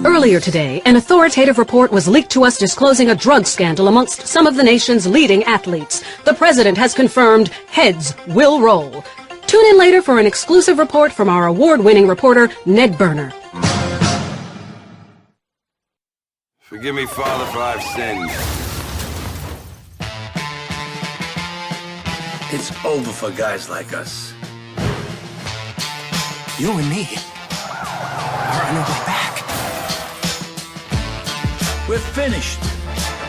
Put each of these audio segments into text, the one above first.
Earlier today, an authoritative report was leaked to us disclosing a drug scandal amongst some of the nation's leading athletes. The president has confirmed heads will roll. Tune in later for an exclusive report from our award-winning reporter, Ned Berner. Forgive me, Father, for I've sinned. It's over for guys like us. You and me are on our way back. We're finished.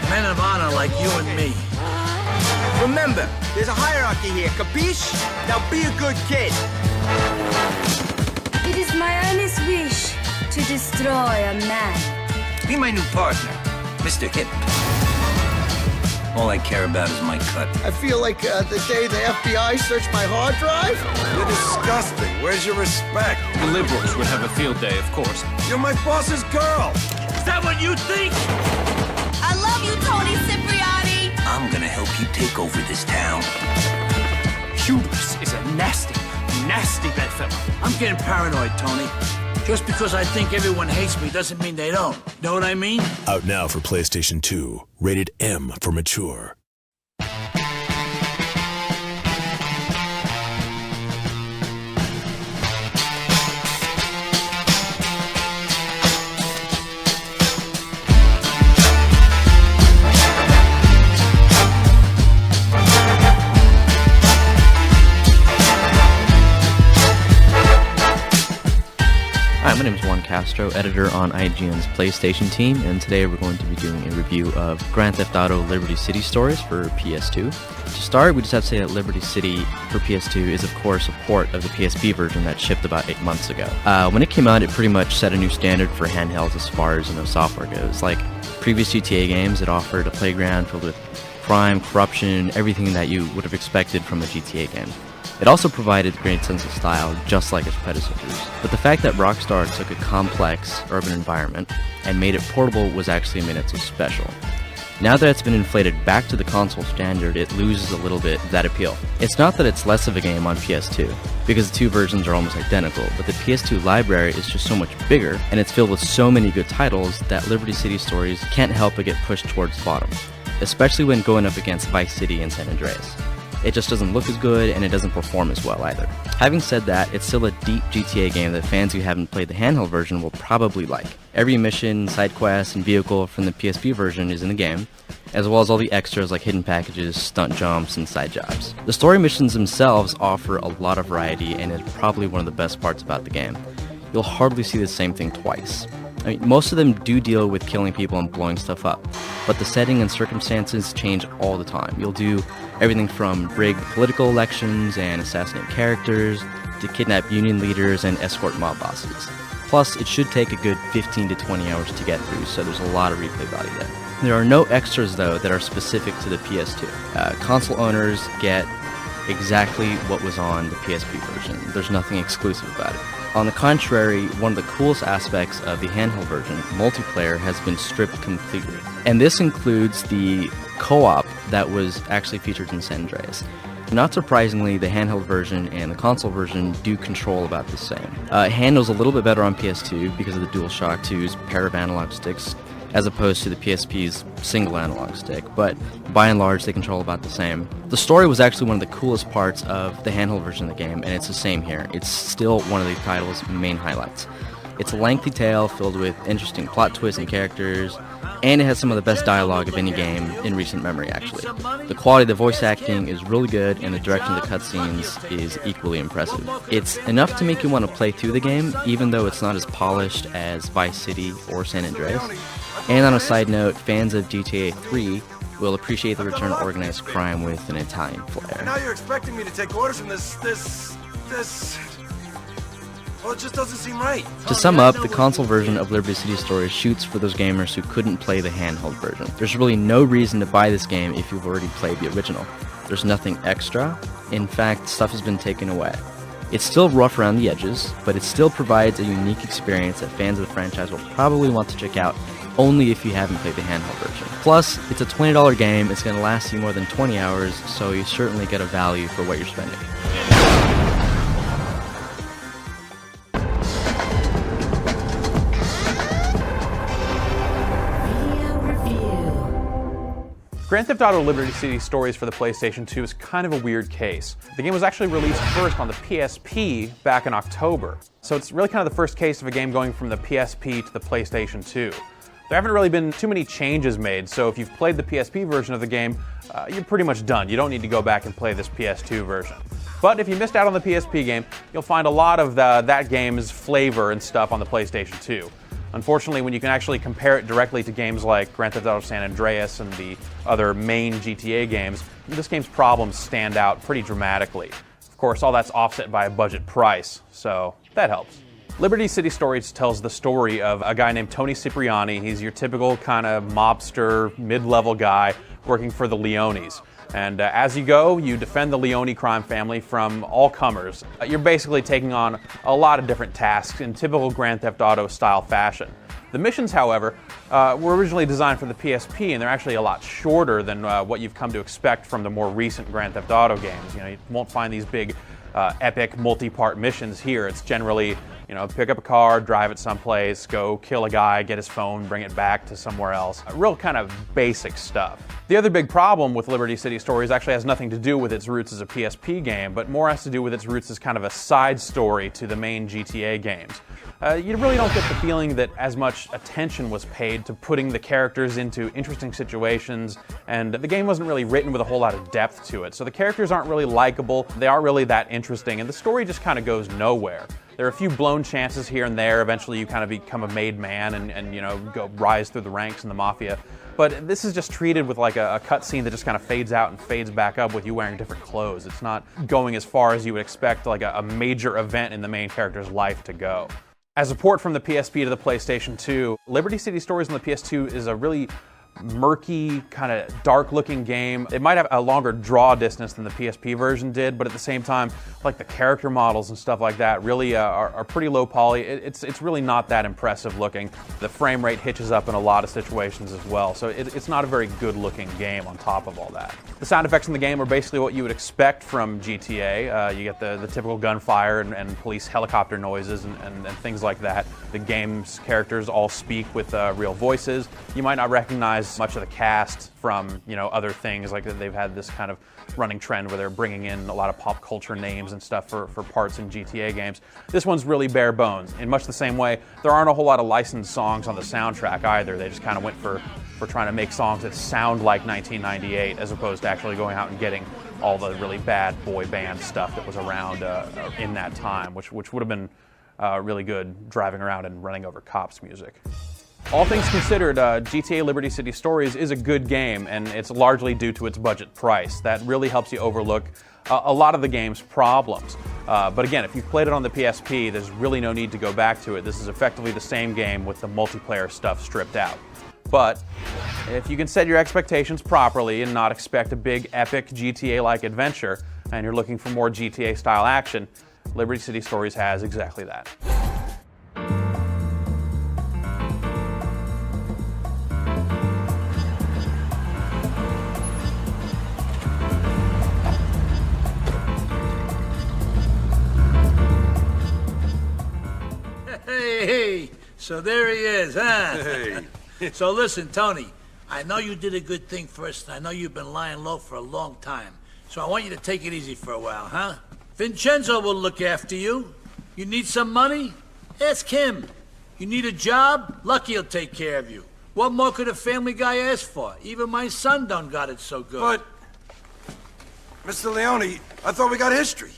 Men of honor like you and me. Remember, there's a hierarchy here, capiche? Now be a good kid. It is my earnest wish to destroy a man. Be my new partner, Mr. Hip. All I care about is my cut. I feel like the day the FBI searched my hard drive. You're disgusting. Where's your respect? The liberals would have a field day, of course. You're my boss's girl. Is that what you think? I love you, Tony Cipriani. I'm gonna help you take over this town. Hubris is a nasty, nasty bedfellow. I'm getting paranoid, Tony. Just because I think everyone hates me doesn't mean they don't. Know what I mean? Out now for PlayStation 2. Rated M for mature. Hi, my name is Juan Castro, editor on IGN's PlayStation team, and today we're going to be doing a review of Grand Theft Auto Liberty City Stories for PS2. To start, we just have to say that Liberty City for PS2 is of course a port of the PSP version that shipped about 8 months ago. When it came out, it pretty much set a new standard for handhelds as far as software goes. Like previous GTA games, it offered a playground filled with crime, corruption, everything that you would have expected from a GTA game. It also provided a great sense of style, just like its predecessors. But the fact that Rockstar took a complex urban environment and made it portable was actually made it so special. Now that it's been inflated back to the console standard, it loses a little bit of that appeal. It's not that it's less of a game on PS2, because the two versions are almost identical, but the PS2 library is just so much bigger, and it's filled with so many good titles that Liberty City Stories can't help but get pushed towards the bottom, especially when going up against Vice City and San Andreas. It just doesn't look as good, and it doesn't perform as well either. Having said that, it's still a deep GTA game that fans who haven't played the handheld version will probably like. Every mission, side quest, and vehicle from the PSP version is in the game, as well as all the extras like hidden packages, stunt jumps, and side jobs. The story missions themselves offer a lot of variety, and is probably one of the best parts about the game. You'll hardly see the same thing twice. I mean, most of them do deal with killing people and blowing stuff up, but the setting and circumstances change all the time. You'll do everything from rig political elections and assassinate characters, to kidnap union leaders and escort mob bosses. Plus, it should take a good 15 to 20 hours to get through, so there's a lot of replay value there. There are no extras, though, that are specific to the PS2. Console owners get exactly what was on the PSP version. There's nothing exclusive about it. On the contrary, one of the coolest aspects of the handheld version, multiplayer, has been stripped completely. And this includes the co-op that was actually featured in San Andreas. Not surprisingly, the handheld version and the console version do control about the same. It handles a little bit better on PS2 because of the DualShock 2's pair of analog sticks, as opposed to the PSP's single analog stick, but by and large they control about the same. The story was actually one of the coolest parts of the handheld version of the game, and it's the same here. It's still one of the title's main highlights. It's a lengthy tale filled with interesting plot twists and characters, and it has some of the best dialogue of any game in recent memory, actually. The quality of the voice acting is really good, and the direction of the cutscenes is equally impressive. It's enough to make you want to play through the game, even though it's not as polished as Vice City or San Andreas. And on a side note, fans of GTA 3 will appreciate the return of organized crime with an Italian flair. And now you're expecting me to take orders from this... Well, it just doesn't seem right. To sum up, the console version of Liberty City Stories shoots for those gamers who couldn't play the handheld version. There's really no reason to buy this game if you've already played the original. There's nothing extra. In fact, stuff has been taken away. It's still rough around the edges, but it still provides a unique experience that fans of the franchise will probably want to check out only if you haven't played the handheld version. Plus, it's a $20 game, it's going to last you more than 20 hours, so you certainly get a value for what you're spending. Grand Theft Auto Liberty City Stories for the PlayStation 2 is kind of a weird case. The game was actually released first on the PSP back in October, so it's really kind of the first case of a game going from the PSP to the PlayStation 2. There haven't really been too many changes made, so if you've played the PSP version of the game, you're pretty much done. You don't need to go back and play this PS2 version. But if you missed out on the PSP game, you'll find a lot of that game's flavor and stuff on the PlayStation 2. Unfortunately, when you can actually compare it directly to games like Grand Theft Auto San Andreas and the other main GTA games, this game's problems stand out pretty dramatically. Of course, all that's offset by a budget price, so that helps. Liberty City Stories tells the story of a guy named Tony Cipriani. He's your typical kind of mobster, mid-level guy working for the Leones. And as you go, you defend the Leone crime family from all comers. You're basically taking on a lot of different tasks in typical Grand Theft Auto style fashion. The missions, however, were originally designed for the PSP, and they're actually a lot shorter than what you've come to expect from the more recent Grand Theft Auto games. You won't find these big, epic, multi-part missions here. It's generally, pick up a car, drive it someplace, go kill a guy, get his phone, bring it back to somewhere else. Real kind of basic stuff. The other big problem with Liberty City Stories actually has nothing to do with its roots as a PSP game, but more has to do with its roots as kind of a side story to the main GTA games. You really don't get the feeling that as much attention was paid to putting the characters into interesting situations, and the game wasn't really written with a whole lot of depth to it. So the characters aren't really likable, they aren't really that interesting, and the story just kind of goes nowhere. There are a few blown chances here and there. Eventually you kind of become a made man and go rise through the ranks in the mafia. But this is just treated with like a cutscene that just kind of fades out and fades back up with you wearing different clothes. It's not going as far as you would expect like a major event in the main character's life to go. As a port from the PSP to the PlayStation 2, Liberty City Stories on the PS2 is a really murky, kind of dark-looking game. It might have a longer draw distance than the PSP version did, but at the same time, like the character models and stuff like that really are pretty low poly. It's really not that impressive looking. The frame rate hitches up in a lot of situations as well, so it's not a very good-looking game on top of all that. The sound effects in the game are basically what you would expect from GTA. You get the typical gunfire and police helicopter noises and things like that. The game's characters all speak with real voices. You might not recognize much of the cast from other things, like they've had this kind of running trend where they're bringing in a lot of pop culture names and stuff for parts in GTA games. This one's really bare bones. In much the same way, there aren't a whole lot of licensed songs on the soundtrack either. They just kind of went for trying to make songs that sound like 1998 as opposed to actually going out and getting all the really bad boy band stuff that was around in that time, which would have been really good driving around and running over cops music. All things considered, GTA Liberty City Stories is a good game, and it's largely due to its budget price. That really helps you overlook a lot of the game's problems. But again, if you've played it on the PSP, there's really no need to go back to it. This is effectively the same game with the multiplayer stuff stripped out. But if you can set your expectations properly and not expect a big, epic GTA-like adventure, and you're looking for more GTA-style action, Liberty City Stories has exactly that. Hey, so there he is, huh? Hey. So listen, Tony, I know you did a good thing first, and I know you've been lying low for a long time. So I want you to take it easy for a while, huh? Vincenzo will look after you. You need some money? Ask him. You need a job? Lucky he'll take care of you. What more could a family guy ask for? Even my son done got it so good. But, Mr. Leone, I thought we got history.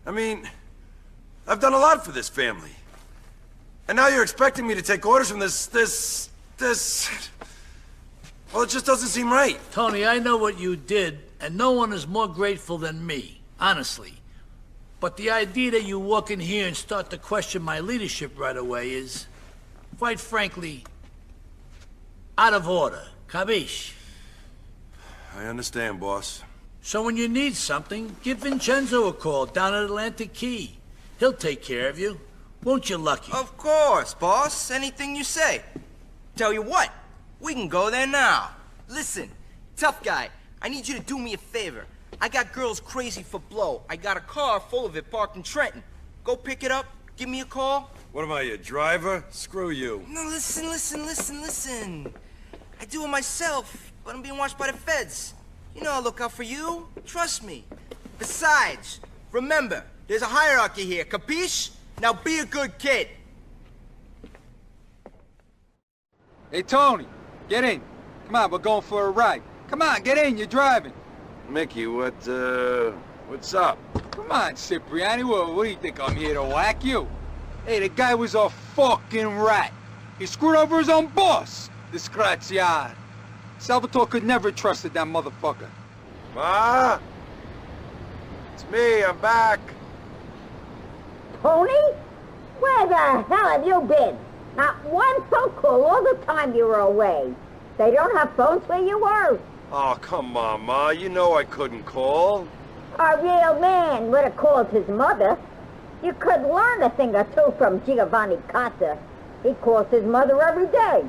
I mean, I've done a lot for this family. And now you're expecting me to take orders from this... Well, it just doesn't seem right. Tony, I know what you did, and no one is more grateful than me, honestly. But the idea that you walk in here and start to question my leadership right away is, quite frankly, out of order. Capiche? I understand, boss. So when you need something, give Vincenzo a call down at Atlantic Key. He'll take care of you. Won't you, Lucky? Of course, boss. Anything you say. Tell you what, we can go there now. Listen, tough guy, I need you to do me a favor. I got girls crazy for blow. I got a car full of it parked in Trenton. Go pick it up, give me a call. What am I, your driver? Screw you. No, listen. I do it myself. but I'm being watched by the feds. You know I'll look out for you. Trust me. Besides, remember, there's a hierarchy here, capiche? Now be a good kid. Hey, Tony, get in. Come on, we're going for a ride. Come on, get in, you're driving. Mickey, what's up? Come on, Cipriani, what do you think, I'm here to whack you? Hey, the guy was a fucking rat. He screwed over his own boss. Disgraziato. Salvatore could never have trusted that motherfucker. Ma? It's me, I'm back. Tony? Where the hell have you been? Not one phone call all the time you were away. They don't have phones where you were. Oh, come on, Ma. You know I couldn't call. A real man would have called his mother. You could learn a thing or two from Giovanni Casa. He calls his mother every day.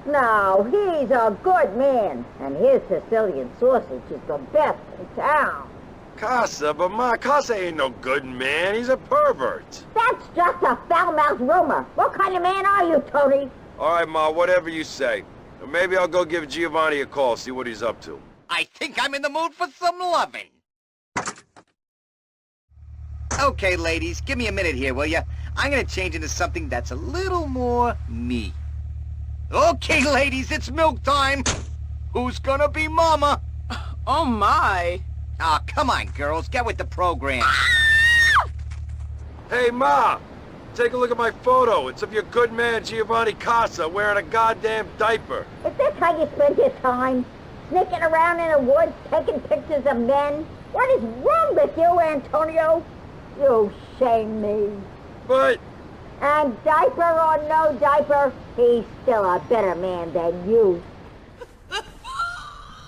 Now, he's a good man, and his Sicilian sausage is the best in town. Casa, but Ma, Casa ain't no good man. He's a pervert. That's just a foul-mouthed rumor. What kind of man are you, Tony? All right, Ma, whatever you say. Or maybe I'll go give Giovanni a call, see what he's up to. I think I'm in the mood for some loving. Okay, ladies, give me a minute here, will ya? I'm gonna change into something that's a little more me. Okay, ladies, it's milk time. Who's gonna be mama? Oh, my. Ah, come on, girls, get with the program. Hey, Ma! Take a look at my photo. It's of your good man, Giovanni Casa, wearing a goddamn diaper. Is this how you spend your time? Sneaking around in the woods, taking pictures of men? What is wrong with you, Antonio? You shame me. But... And diaper or no diaper, he's still a better man than you.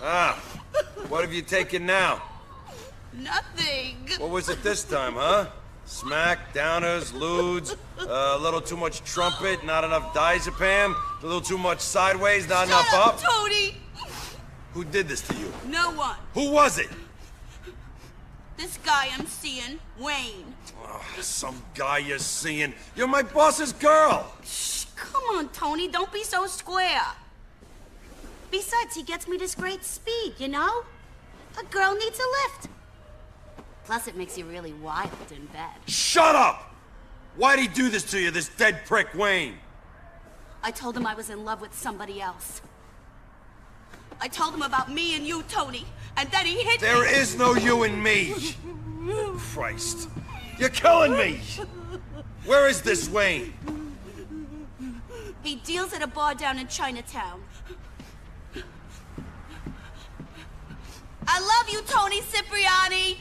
Ah, what have you taken now? Nothing. What was it this time, huh? Smack, downers, lewds, a little too much trumpet, not enough diazepam, a little too much sideways, not enough up? Tony! Who did this to you? No one. Who was it? This guy I'm seeing, Wayne. Oh, some guy you're seeing. You're my boss's girl! Shh, come on, Tony, don't be so square. Besides, he gets me this great speed, you know? A girl needs a lift. Plus, it makes you really wild in bed. Shut up! Why'd he do this to you, this dead prick Wayne? I told him I was in love with somebody else. I told him about me and you, Tony, and then he hit me. There is no you and me. Christ. You're killing me! Where is this Wayne? He deals at a bar down in Chinatown. I love you, Tony Cipriani!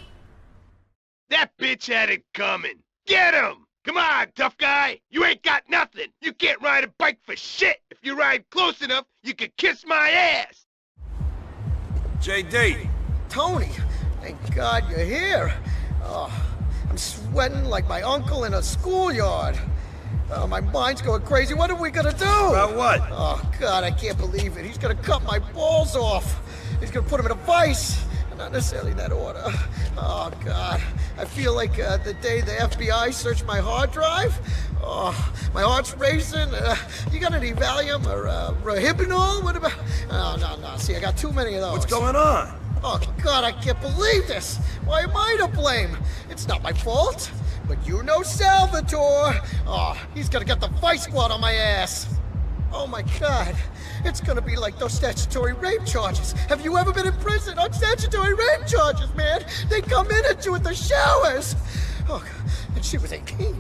That bitch had it coming. Get him! Come on, tough guy. You ain't got nothing. You can't ride a bike for shit. If you ride close enough, you can kiss my ass. JD. Tony, thank God you're here. Oh, I'm sweating like my uncle in a schoolyard. Oh, my mind's going crazy. What are we gonna do? About what? Oh, God, I can't believe it. He's gonna cut my balls off. He's gonna put them in a vice. Not necessarily in that order. Oh, God. I feel like the day the FBI searched my hard drive. Oh, my heart's racing. You got any Valium or Rohypnol? What about... Oh, no. See, I got too many of those. What's going on? Oh, God, I can't believe this. Why am I to blame? It's not my fault. But you know Salvatore. Oh, he's gonna get the vice squad on my ass. Oh, my God. It's gonna be like those statutory rape charges. Have you ever been in prison on statutory rape charges, man? They come in at you with the showers. Oh, and she was 18.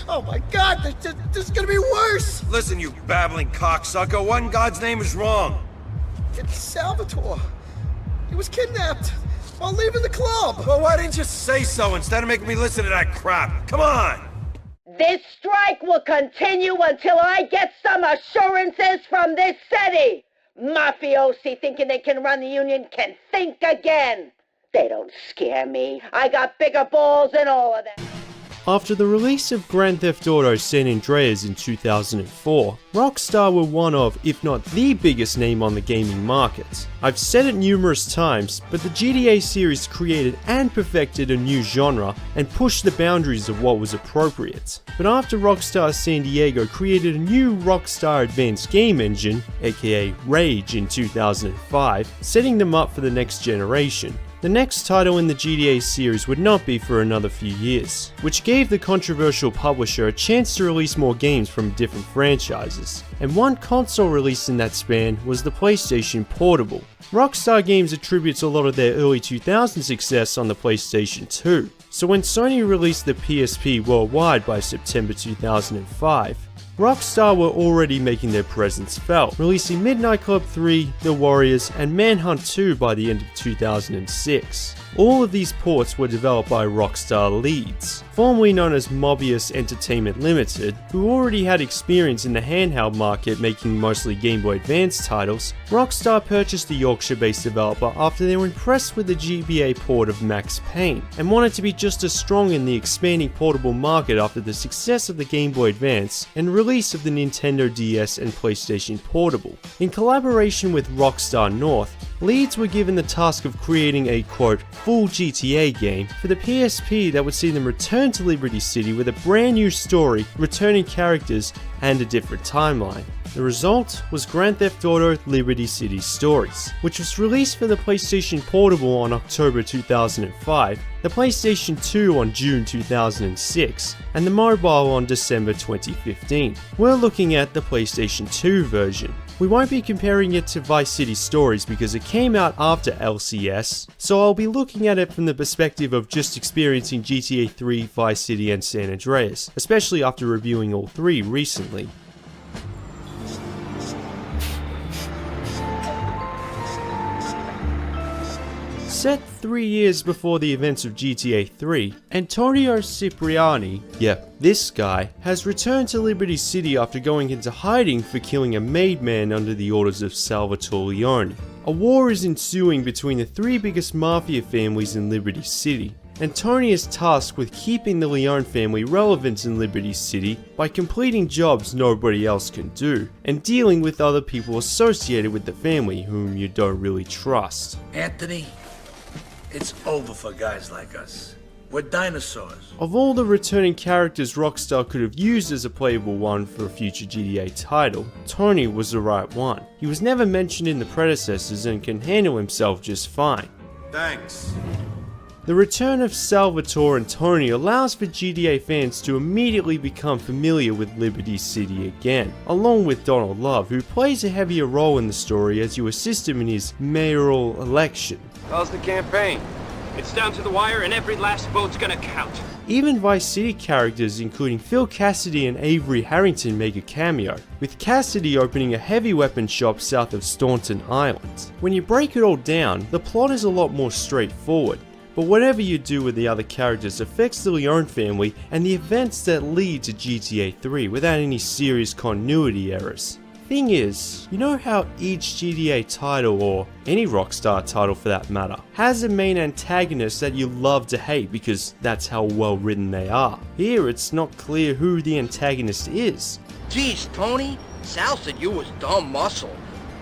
Oh my God, this is gonna be worse. Listen, you babbling cocksucker, what in God's name is wrong? It's Salvatore. He was kidnapped while leaving the club. Well, why didn't you say so instead of making me listen to that crap? Come on! This strike will continue until I get some assurances from this city. Mafiosi thinking they can run the union can think again. They don't scare me. I got bigger balls than all of them. After the release of Grand Theft Auto San Andreas in 2004, Rockstar were one of, if not the biggest name on the gaming market. I've said it numerous times, but the GTA series created and perfected a new genre and pushed the boundaries of what was appropriate. But after Rockstar San Diego created a new Rockstar Advanced Game Engine, aka Rage, in 2005, setting them up for the next generation, the next title in the GTA series would not be for another few years, which gave the controversial publisher a chance to release more games from different franchises, and one console release in that span was the PlayStation Portable. Rockstar Games attributes a lot of their early 2000s success on the PlayStation 2, so when Sony released the PSP worldwide by September 2005, Rockstar were already making their presence felt, releasing Midnight Club 3, The Warriors, and Manhunt 2 by the end of 2006. All of these ports were developed by Rockstar Leeds, formerly known as Mobius Entertainment Limited, who already had experience in the handheld market making mostly Game Boy Advance titles. Rockstar purchased the Yorkshire-based developer after they were impressed with the GBA port of Max Payne, and wanted to be just as strong in the expanding portable market after the success of the Game Boy Advance and release of the Nintendo DS and PlayStation Portable. In collaboration with Rockstar North, Leeds were given the task of creating a, quote, full GTA game for the PSP that would see them return to Liberty City with a brand new story, returning characters, and a different timeline. The result was Grand Theft Auto Liberty City Stories, which was released for the PlayStation Portable on October 2005, the PlayStation 2 on June 2006, and the mobile on December 2015. We're looking at the PlayStation 2 version. We won't be comparing it to Vice City Stories because it came out after LCS, so I'll be looking at it from the perspective of just experiencing GTA 3, Vice City, and San Andreas, especially after reviewing all three recently. Set 3 years before the events of GTA 3, Antonio Cipriani, yep, this guy, has returned to Liberty City after going into hiding for killing a made man under the orders of Salvatore Leone. A war is ensuing between the three biggest mafia families in Liberty City, and Tony is tasked with keeping the Leone family relevant in Liberty City by completing jobs nobody else can do, and dealing with other people associated with the family whom you don't really trust. Anthony, it's over for guys like us. We're dinosaurs. Of all the returning characters Rockstar could have used as a playable one for a future GTA title, Tony was the right one. He was never mentioned in the predecessors and can handle himself just fine. Thanks. The return of Salvatore and Tony allows for GTA fans to immediately become familiar with Liberty City again, along with Donald Love, who plays a heavier role in the story as you assist him in his mayoral election. How's the campaign? It's down to the wire and every last vote's gonna count. Even Vice City characters including Phil Cassidy and Avery Harrington make a cameo, with Cassidy opening a heavy weapon shop south of Staunton Island. When you break it all down, the plot is a lot more straightforward, but whatever you do with the other characters affects the Leone family and the events that lead to GTA 3 without any serious continuity errors. Thing is, you know how each GTA title, or any Rockstar title for that matter, has a main antagonist that you love to hate because that's how well written they are. Here it's not clear who the antagonist is. Geez, Tony, Sal said you was dumb muscle,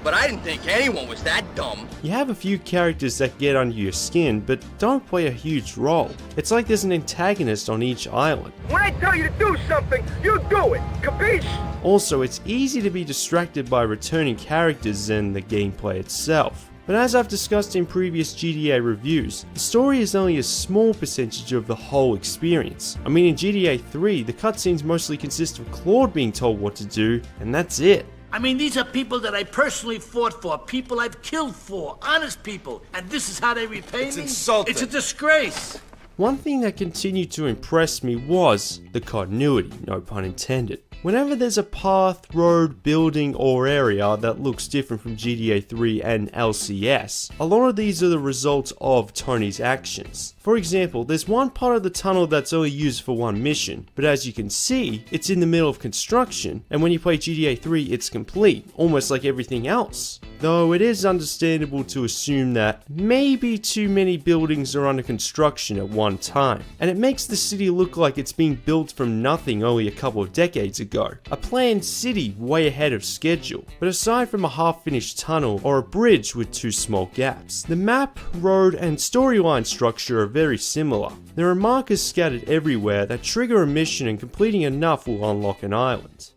but I didn't think anyone was that dumb. You have a few characters that get under your skin, but don't play a huge role. It's like there's an antagonist on each island. When I tell you to do something, you do it. Capiche? Also, it's easy to be distracted by returning characters and the gameplay itself. But as I've discussed in previous GTA reviews, the story is only a small percentage of the whole experience. I mean, in GTA 3, the cutscenes mostly consist of Claude being told what to do, and that's it. I mean, these are people that I personally fought for, people I've killed for, honest people, and this is how they repay me? It's insulting. It's a disgrace. One thing that continued to impress me was the continuity, no pun intended. Whenever there's a path, road, building, or area that looks different from GTA 3 and LCS, a lot of these are the results of Tony's actions. For example, there's one part of the tunnel that's only used for one mission, but as you can see, it's in the middle of construction, and when you play GTA 3 it's complete, almost like everything else. Though it is understandable to assume that maybe too many buildings are under construction at one time, and it makes the city look like it's being built from nothing only a couple of decades ago. A planned city way ahead of schedule. But aside from a half-finished tunnel or a bridge with two small gaps, the map, road, and storyline structure are very similar. There are markers scattered everywhere that trigger a mission, and completing enough will unlock an island.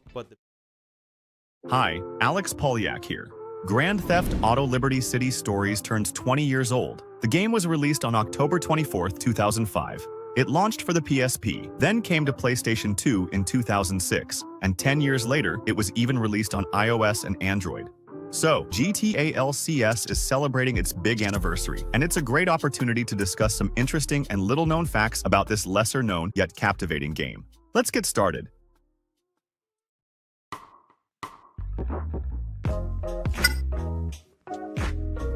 Hi, Alex Polyak here. Grand Theft Auto Liberty City Stories turns 20 years old. The game was released on October 24, 2005. It launched for the PSP, then came to PlayStation 2 in 2006, and 10 years later, it was even released on iOS and Android. So, GTA LCS is celebrating its big anniversary, and it's a great opportunity to discuss some interesting and little-known facts about this lesser-known yet captivating game. Let's get started.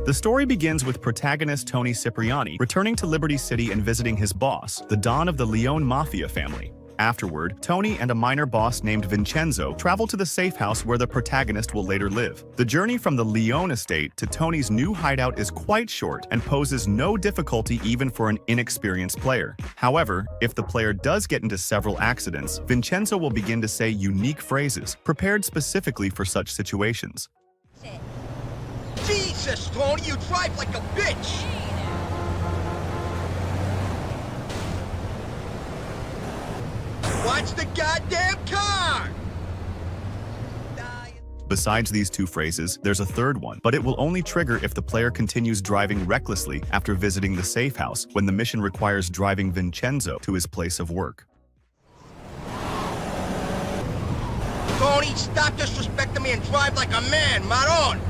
The story begins with protagonist Tony Cipriani returning to Liberty City and visiting his boss, the Don of the Leone Mafia family. Afterward, Tony and a minor boss named Vincenzo travel to the safe house where the protagonist will later live. The journey from the Leone estate to Tony's new hideout is quite short and poses no difficulty even for an inexperienced player. However, if the player does get into several accidents, Vincenzo will begin to say unique phrases, prepared specifically for such situations. Jesus, Tony, you drive like a bitch! Watch the goddamn car! Besides these two phrases, there's a third one, but it will only trigger if the player continues driving recklessly after visiting the safe house when the mission requires driving Vincenzo to his place of work. Tony, stop disrespecting me and drive like a man, Maron!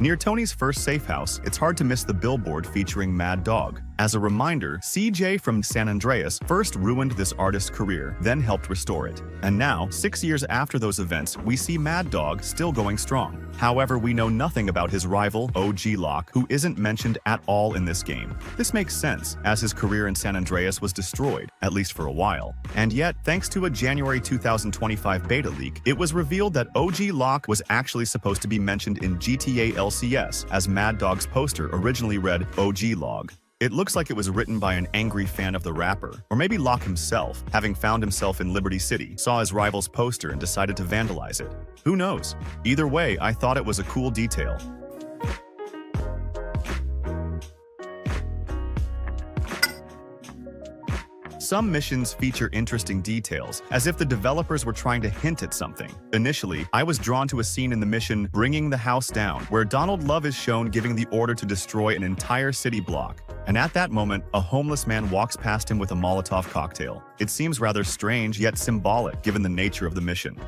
Near Tony's first safe house, it's hard to miss the billboard featuring Mad Dog. As a reminder, CJ from San Andreas first ruined this artist's career, then helped restore it. And now, 6 years after those events, we see Mad Dog still going strong. However, we know nothing about his rival, OG Locke, who isn't mentioned at all in this game. This makes sense, as his career in San Andreas was destroyed, at least for a while. And yet, thanks to a January 2025 beta leak, it was revealed that OG Locke was actually supposed to be mentioned in GTA LCS, as Mad Dog's poster originally read OG Log. It looks like it was written by an angry fan of the rapper, or maybe Locke himself, having found himself in Liberty City, saw his rival's poster and decided to vandalize it. Who knows? Either way, I thought it was a cool detail. Some missions feature interesting details, as if the developers were trying to hint at something. Initially, I was drawn to a scene in the mission Bringing the House Down, where Donald Love is shown giving the order to destroy an entire city block. And at that moment, a homeless man walks past him with a Molotov cocktail. It seems rather strange yet symbolic given the nature of the mission.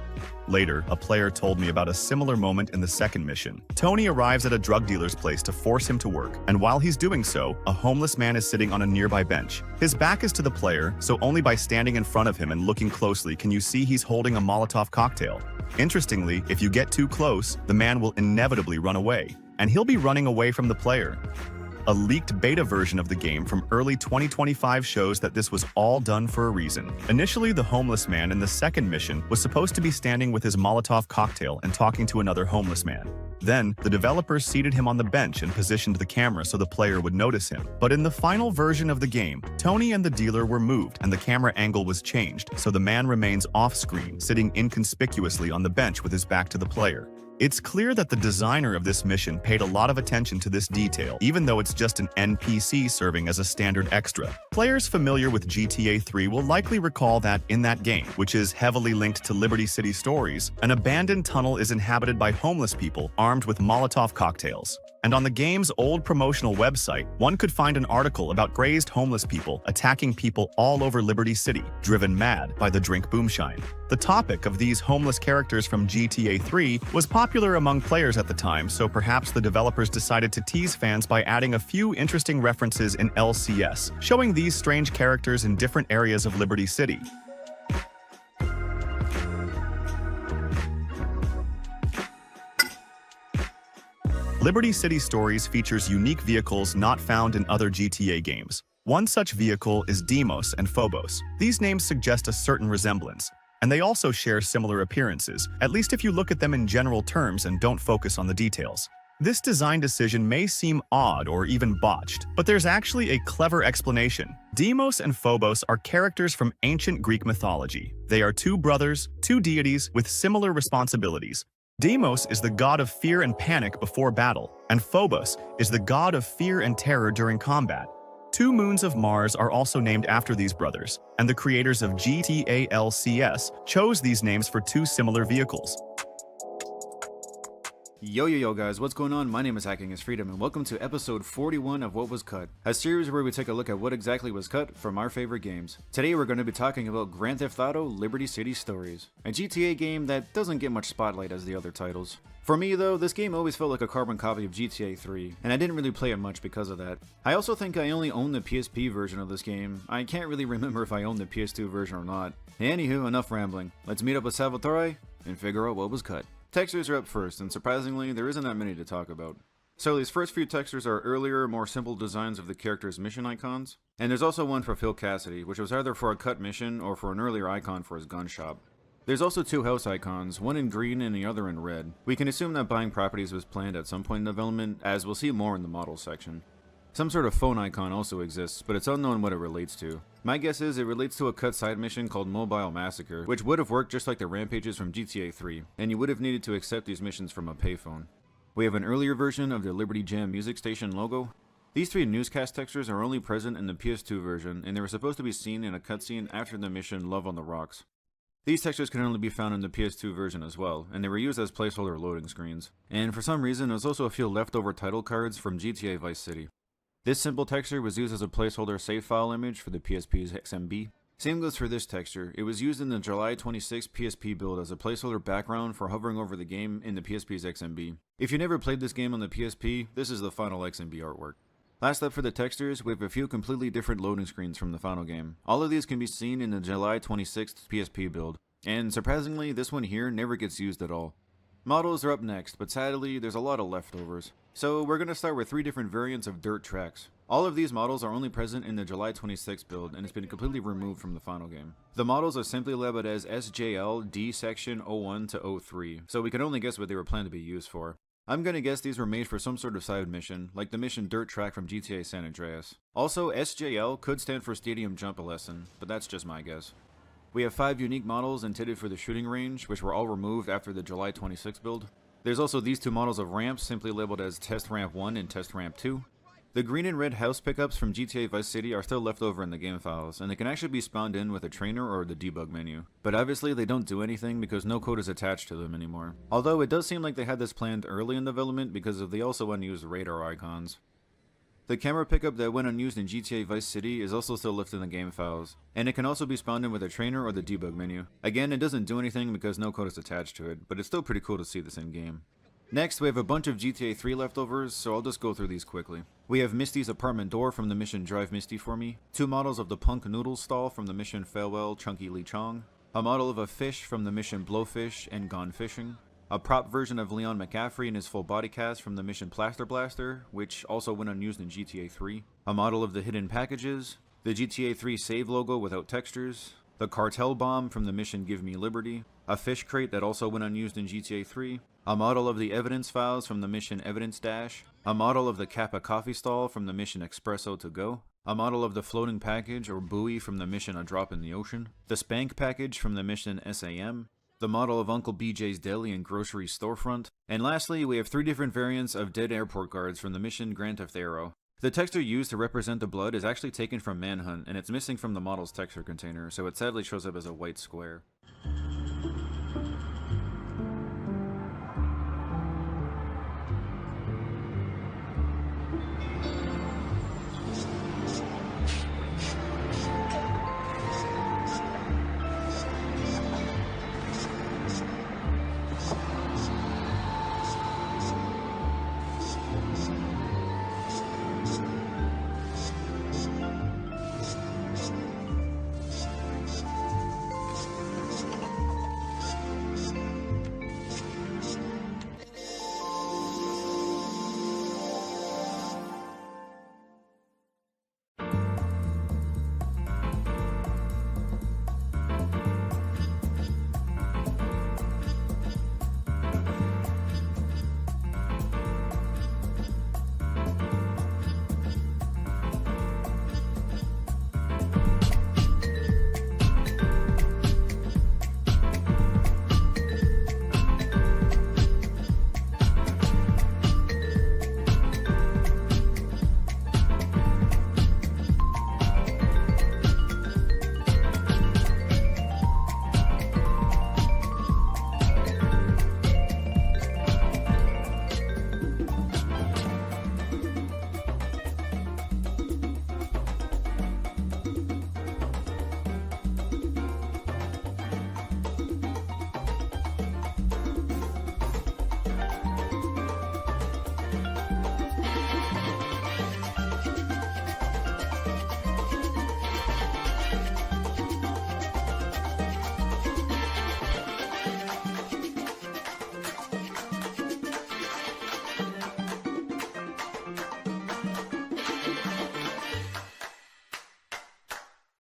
Later, a player told me about a similar moment in the second mission. Tony arrives at a drug dealer's place to force him to work, and while he's doing so, a homeless man is sitting on a nearby bench. His back is to the player, so only by standing in front of him and looking closely can you see he's holding a Molotov cocktail. Interestingly, if you get too close, the man will inevitably run away, and he'll be running away from the player. A leaked beta version of the game from early 2025 shows that this was all done for a reason. Initially, the homeless man in the second mission was supposed to be standing with his Molotov cocktail and talking to another homeless man. Then, the developers seated him on the bench and positioned the camera so the player would notice him. But in the final version of the game, Tony and the dealer were moved and the camera angle was changed, so the man remains off-screen, sitting inconspicuously on the bench with his back to the player. It's clear that the designer of this mission paid a lot of attention to this detail, even though it's just an NPC serving as a standard extra. Players familiar with GTA 3 will likely recall that in that game, which is heavily linked to Liberty City Stories, an abandoned tunnel is inhabited by homeless people armed with Molotov cocktails. And on the game's old promotional website, one could find an article about crazed homeless people attacking people all over Liberty City, driven mad by the drink boomshine. The topic of these homeless characters from GTA 3 was popular among players at the time, so perhaps the developers decided to tease fans by adding a few interesting references in LCS, showing these strange characters in different areas of Liberty City. Liberty City Stories features unique vehicles not found in other GTA games. One such vehicle is Deimos and Phobos. These names suggest a certain resemblance, and they also share similar appearances, at least if you look at them in general terms and don't focus on the details. This design decision may seem odd or even botched, but there's actually a clever explanation. Deimos and Phobos are characters from ancient Greek mythology. They are two brothers, two deities with similar responsibilities. Deimos is the god of fear and panic before battle, and Phobos is the god of fear and terror during combat. Two moons of Mars are also named after these brothers, and the creators of GTA LCS chose these names for two similar vehicles. Yo guys, what's going on? My name is Hacking is Freedom and welcome to episode 41 of What Was Cut, a series where we take a look at what exactly was cut from our favorite games. Today we're going to be talking about Grand Theft Auto Liberty City Stories, a GTA game that doesn't get much spotlight as the other titles. For me though, this game always felt like a carbon copy of GTA 3, and I didn't really play it much because of that. I also think I only own the PSP version of this game. I can't really remember if I own the PS2 version or not. Anywho, enough rambling. Let's meet up with Salvatore and figure out what was cut. Textures are up first, and surprisingly, there isn't that many to talk about. So these first few textures are earlier, more simple designs of the character's mission icons, and there's also one for Phil Cassidy, which was either for a cut mission or for an earlier icon for his gun shop. There's also two house icons, one in green and the other in red. We can assume that buying properties was planned at some point in development, as we'll see more in the models section. Some sort of phone icon also exists, but it's unknown what it relates to. My guess is it relates to a cut side mission called Mobile Massacre, which would have worked just like the rampages from GTA 3, and you would have needed to accept these missions from a payphone. We have an earlier version of the Liberty Jam music station logo. These three newscast textures are only present in the PS2 version, and they were supposed to be seen in a cutscene after the mission Love on the Rocks. These textures can only be found in the PS2 version as well, and they were used as placeholder loading screens. And for some reason, there's also a few leftover title cards from GTA Vice City. This simple texture was used as a placeholder save file image for the PSP's XMB. Same goes for this texture. It was used in the July 26 PSP build as a placeholder background for hovering over the game in the PSP's XMB. If you never played this game on the PSP, this is the final XMB artwork. Last up for the textures, we have a few completely different loading screens from the final game. All of these can be seen in the July 26 PSP build, and surprisingly, this one here never gets used at all. Models are up next, but sadly, there's a lot of leftovers. So we're going to start with three different variants of dirt tracks. All of these models are only present in the July 26 build, and it's been completely removed from the final game. The models are simply labeled as SJL D Section 01 to 03, so we can only guess what they were planned to be used for. I'm gonna guess these were made for some sort of side mission, like the mission Dirt Track from GTA San Andreas. Also, SJL could stand for Stadium Jump Lesson, but that's just my guess. We have 5 unique models intended for the shooting range, which were all removed after the July 26 build. There's also these two models of ramps, simply labeled as Test Ramp 1 and Test Ramp 2. The green and red house pickups from GTA Vice City are still left over in the game files, and they can actually be spawned in with a trainer or the debug menu. But obviously they don't do anything because no code is attached to them anymore. Although it does seem like they had this planned early in development because of the also unused radar icons. The camera pickup that went unused in GTA Vice City is also still left in the game files, and it can also be spawned in with a trainer or the debug menu. Again, it doesn't do anything because no code is attached to it, but it's still pretty cool to see this in game. Next, we have a bunch of GTA 3 leftovers, so I'll just go through these quickly. We have Misty's apartment door from the mission Drive Misty for Me, 2 models of the Punk Noodles stall from the mission Farewell Chunky Lee Chong, a model of a fish from the mission Blowfish and Gone Fishing, a prop version of Leon McCaffrey in his full body cast from the mission Plaster Blaster, which also went unused in GTA 3, a model of the hidden packages, the GTA 3 save logo without textures, the cartel bomb from the mission Give Me Liberty, a fish crate that also went unused in GTA 3, a model of the evidence files from the mission Evidence Dash, a model of the Kappa coffee stall from the mission Espresso to Go, a model of the floating package or buoy from the mission A Drop in the Ocean, the Spank package from the mission SAM, the model of Uncle BJ's Deli and Grocery Storefront, and lastly, we have 3 different variants of dead airport guards from the mission Grand Theft Auto. The texture used to represent the blood is actually taken from Manhunt, and it's missing from the model's texture container, so it sadly shows up as a white square.